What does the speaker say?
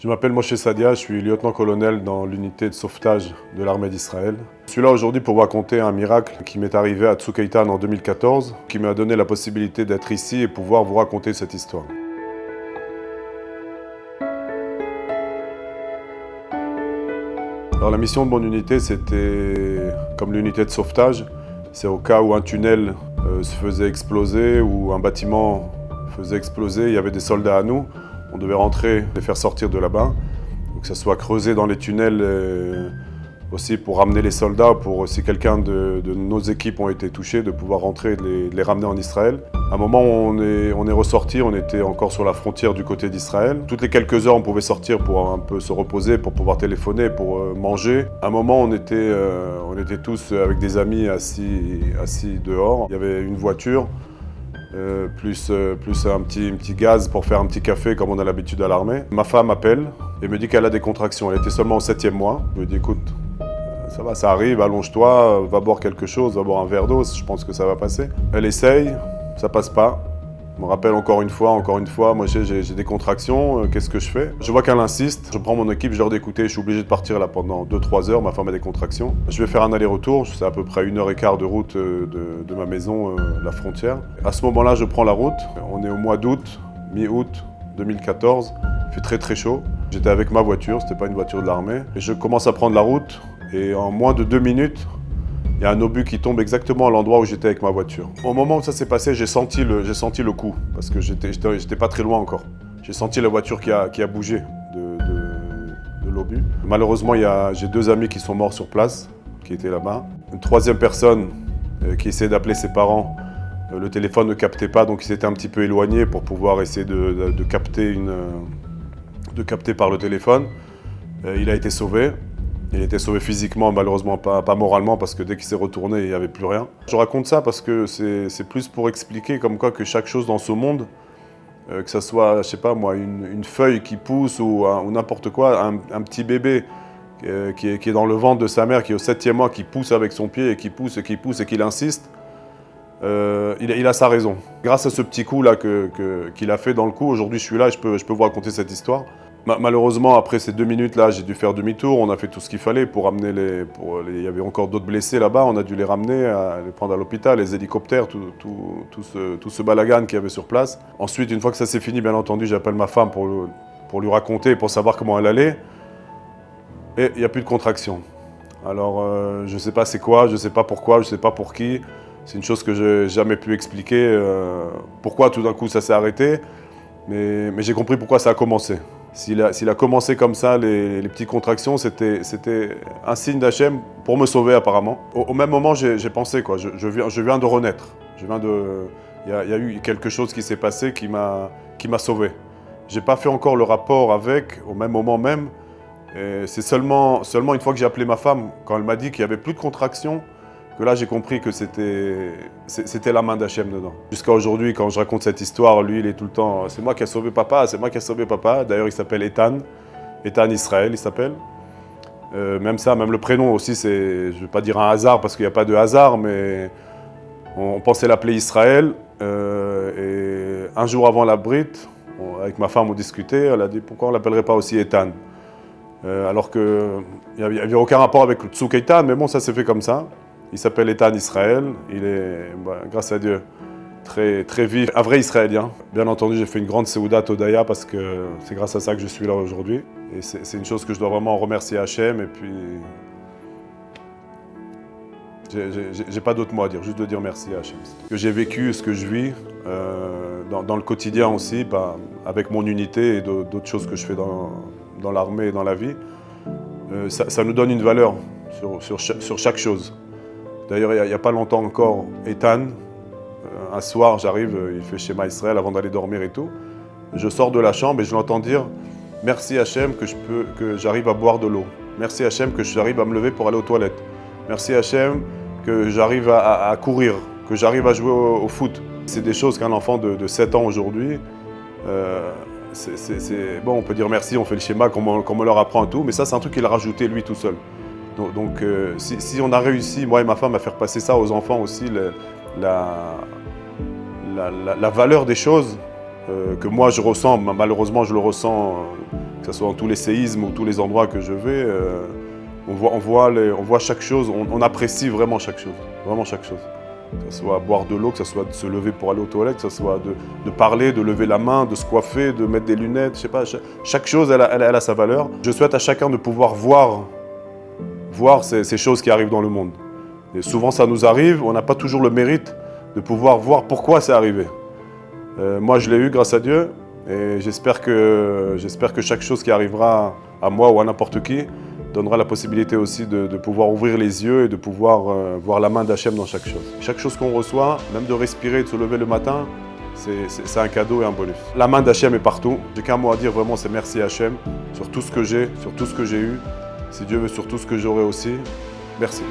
Je m'appelle Moshe Sadia, je suis lieutenant-colonel dans l'unité de sauvetage de l'armée d'Israël. Je suis là aujourd'hui pour vous raconter un miracle qui m'est arrivé à Tzuk Eitan en 2014, qui m'a donné la possibilité d'être ici et pouvoir vous raconter cette histoire. Alors la mission de mon unité, c'était comme l'unité de sauvetage. C'est au cas où un tunnel se faisait exploser ou un bâtiment faisait exploser, il y avait des soldats à nous. On devait rentrer, les faire sortir de là-bas, que ça soit creusé dans les tunnels aussi pour ramener les soldats, pour si quelqu'un de nos équipes ont été touchés, de pouvoir rentrer et de les ramener en Israël. À un moment où on est ressorti, on était encore sur la frontière du côté d'Israël. Toutes les quelques heures, on pouvait sortir pour un peu se reposer, pour pouvoir téléphoner, pour manger. À un moment, on était tous avec des amis assis dehors. Il y avait une voiture. Plus un petit gaz pour faire un petit café comme on a l'habitude à l'armée. Ma femme m'appelle et me dit qu'elle a des contractions. Elle était seulement au 7e mois. Je lui dis écoute, ça va, ça arrive, allonge-toi, va boire quelque chose, va boire un verre d'eau, je pense que ça va passer. Elle essaye, ça passe pas. Je me rappelle encore une fois, moi j'ai des contractions, qu'est-ce que je fais? Je vois qu'elle insiste, je prends mon équipe, je leur dis écoutez, je suis obligé de partir là pendant 2-3 heures, ma femme a des contractions. Je vais faire un aller-retour, c'est à peu près 1h15 de route de ma maison, la frontière. À ce moment-là, je prends la route, on est au mois d'août, mi-août 2014, il fait très très chaud. J'étais avec ma voiture, c'était pas une voiture de l'armée, et je commence à prendre la route, et en moins de 2 minutes, il y a un obus qui tombe exactement à l'endroit où j'étais avec ma voiture. Au moment où ça s'est passé, j'ai senti le coup, parce que j'étais pas très loin encore. J'ai senti la voiture qui a bougé de l'obus. Malheureusement, j'ai 2 amis qui sont morts sur place, qui étaient là-bas. Une 3e personne qui essayait d'appeler ses parents, le téléphone ne captait pas, donc il s'était un petit peu éloigné pour pouvoir essayer de capter par le téléphone. Il a été sauvé. Il était sauvé physiquement, malheureusement pas moralement, parce que dès qu'il s'est retourné, il n'y avait plus rien. Je raconte ça parce que c'est plus pour expliquer comme quoi que chaque chose dans ce monde, que ce soit, je sais pas moi, une feuille qui pousse ou n'importe quoi, un petit bébé qui est dans le ventre de sa mère, qui est au 7e mois, qui pousse avec son pied et qui pousse et qui pousse et qu'il insiste, il a sa raison. Grâce à ce petit coup-là qu'il a fait dans le coup, aujourd'hui je suis là et je peux vous raconter cette histoire. Malheureusement, après ces 2 minutes-là, j'ai dû faire demi-tour. On a fait tout ce qu'il fallait pour amener il y avait encore d'autres blessés là-bas. On a dû les ramener, les prendre à l'hôpital, les hélicoptères, tout ce balagan qu'il y avait sur place. Ensuite, une fois que ça s'est fini, bien entendu, j'appelle ma femme pour lui raconter, pour savoir comment elle allait. Et il n'y a plus de contraction. Alors, je ne sais pas c'est quoi, je ne sais pas pourquoi, je ne sais pas pour qui. C'est une chose que je n'ai jamais pu expliquer. Pourquoi tout d'un coup ça s'est arrêté. Mais j'ai compris pourquoi ça a commencé. S'il a commencé comme ça, les petites contractions, c'était un signe d'Hachem pour me sauver apparemment. Au même moment, j'ai pensé, quoi, je viens de renaître. Il y a eu quelque chose qui s'est passé qui m'a sauvé. Je n'ai pas fait encore le rapport avec, au même moment même. C'est seulement une fois que j'ai appelé ma femme, quand elle m'a dit qu'il n'y avait plus de contractions, que là j'ai compris que c'était la main d'Hachem dedans. Jusqu'à aujourd'hui, quand je raconte cette histoire, lui il est tout le temps « c'est moi qui ai sauvé papa, c'est moi qui ai sauvé papa ». D'ailleurs il s'appelle Eitan Israël il s'appelle. Même le prénom aussi, je ne vais pas dire un hasard parce qu'il n'y a pas de hasard, mais on pensait l'appeler Israël. Et un jour avant la Brit, avec ma femme on discutait, elle a dit pourquoi on ne l'appellerait pas aussi Eitan. Alors qu'il n'y avait aucun rapport avec le Tzuk Eitan, mais bon ça s'est fait comme ça. Il s'appelle Eitan Israël, il est, grâce à Dieu, très, très vif, un vrai Israélien. Bien entendu, j'ai fait une grande Seouda Todaya parce que c'est grâce à ça que je suis là aujourd'hui. Et c'est une chose que je dois vraiment remercier Hachem. Et puis, j'ai pas d'autres mots à dire, juste de dire merci à Hachem. Ce que j'ai vécu, ce que je vis, dans le quotidien aussi, avec mon unité et d'autres choses que je fais dans l'armée et dans la vie, ça nous donne une valeur sur chaque chose. D'ailleurs, il n'y a pas longtemps encore, Eitan, un soir, j'arrive, il fait Shema Israël avant d'aller dormir et tout. Je sors de la chambre et je l'entends dire « Merci Hachem que j'arrive à boire de l'eau. Merci Hachem que j'arrive à me lever pour aller aux toilettes. Merci Hachem que j'arrive à courir, que j'arrive à jouer au foot. » C'est des choses qu'un enfant de 7 ans aujourd'hui, bon, on peut dire merci, on fait le schéma comme on leur apprend et tout, mais ça c'est un truc qu'il a rajouté lui tout seul. Donc si on a réussi, moi et ma femme, à faire passer ça aux enfants aussi, la valeur des choses, que moi je ressens, malheureusement je le ressens, que ce soit dans tous les séismes ou tous les endroits que je vais, on voit chaque chose, on apprécie vraiment chaque chose, vraiment chaque chose. Que ce soit boire de l'eau, que ce soit de se lever pour aller aux toilettes, que ce soit de parler, de lever la main, de se coiffer, de mettre des lunettes, je sais pas, chaque chose elle a sa valeur. Je souhaite à chacun de pouvoir voir ces choses qui arrivent dans le monde. Et souvent ça nous arrive, on n'a pas toujours le mérite de pouvoir voir pourquoi c'est arrivé. Moi je l'ai eu grâce à Dieu et j'espère que chaque chose qui arrivera à moi ou à n'importe qui donnera la possibilité aussi de pouvoir ouvrir les yeux et de pouvoir voir la main d'Hachem dans chaque chose. Chaque chose qu'on reçoit, même de respirer, de se lever le matin, c'est un cadeau et un bonus. La main d'Hachem est partout. J'ai qu'un mot à dire vraiment, c'est merci Hachem sur tout ce que j'ai, sur tout ce que j'ai eu. Si Dieu veut, sur tout ce que j'aurai aussi. Merci.